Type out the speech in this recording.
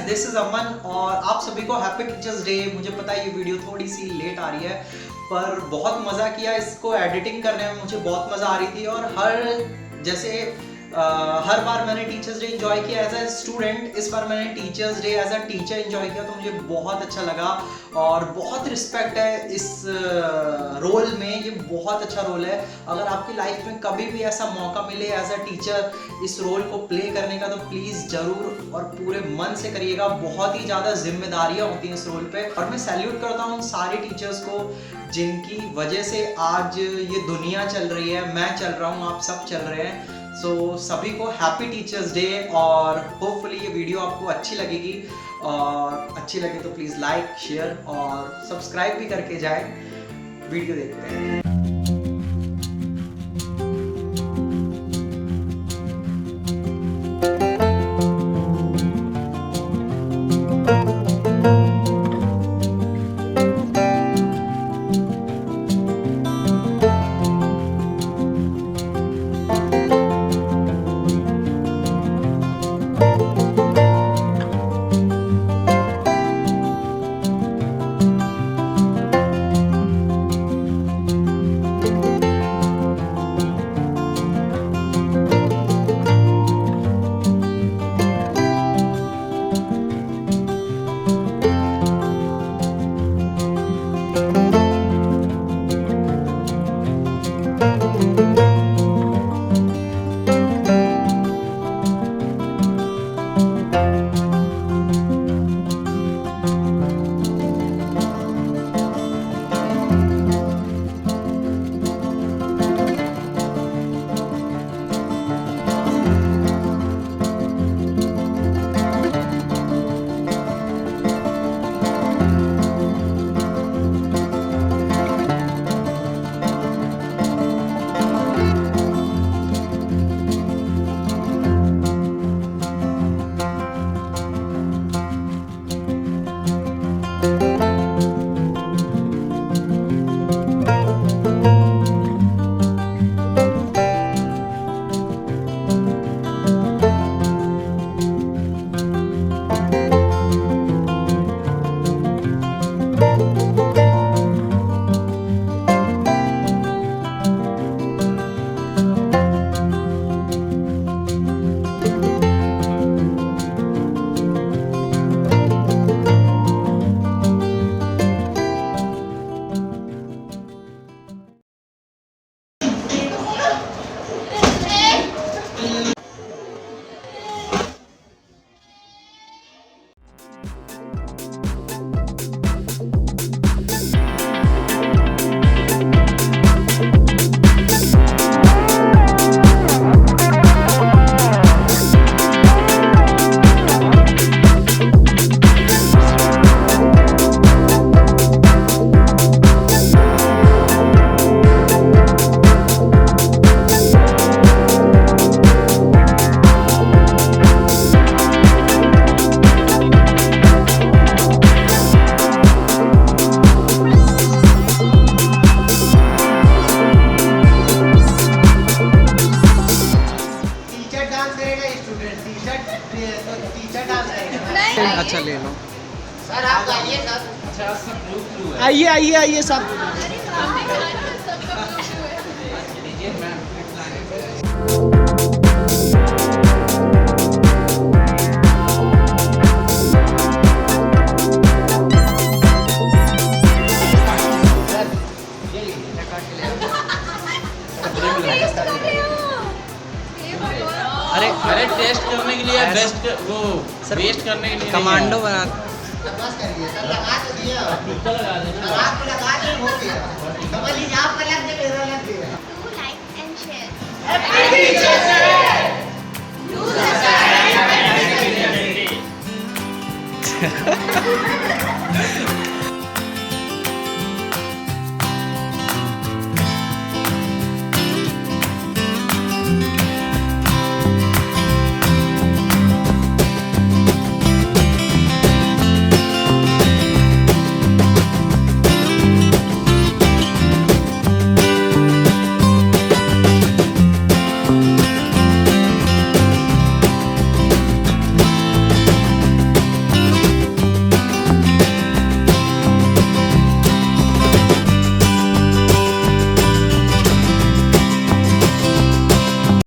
This is अमन और आप सभी को हैप्पी टीचर्स डे। मुझे पता है ये वीडियो थोड़ी सी लेट आ रही है, पर बहुत मज़ा किया इसको एडिटिंग करने में, मुझे बहुत मज़ा आ रही थी। और हर बार मैंने टीचर्स डे एंजॉय किया एज अ स्टूडेंट, इस बार मैंने teachers day as a teacher enjoy किया, तो मुझे बहुत अच्छा लगा और बहुत रिस्पेक्ट है इस रोल में। ये बहुत अच्छा रोल है। अगर आपकी लाइफ में कभी भी ऐसा मौका मिले एज अ टीचर इस रोल को प्ले करने का, तो प्लीज़ ज़रूर और पूरे मन से करिएगा। बहुत ही ज़्यादा जिम्मेदारियाँ होती हैं इस रोल पे, और मैं सैल्यूट करता हूँ उन सारे टीचर्स को जिनकी वजह से आज ये दुनिया चल रही है, मैं चल रहा हूँ, आप सब चल रहे हैं। सो सभी को हैप्पी टीचर्स डे, और होपफुली ये वीडियो आपको अच्छी लगेगी, और अच्छी लगे तो प्लीज़ लाइक, शेयर और सब्सक्राइब भी करके जाए। वीडियो देखते हैं। अच्छा ले लो सर, आप आइए सर। अच्छा सब आइए आइए आइए सब। अरे अरे टेस्ट करने के लिए बेस्ट वो वेस्ट करने के लिए कमांडो बना। बस करिए सर, लगा तो दिया। टिक्का लगा देना। सर आपको लगा दे, हो गया। समझ लीजिए आपका लग गया, मेरा लग गया। Do like and share. Happy teachers day. Do subscribe and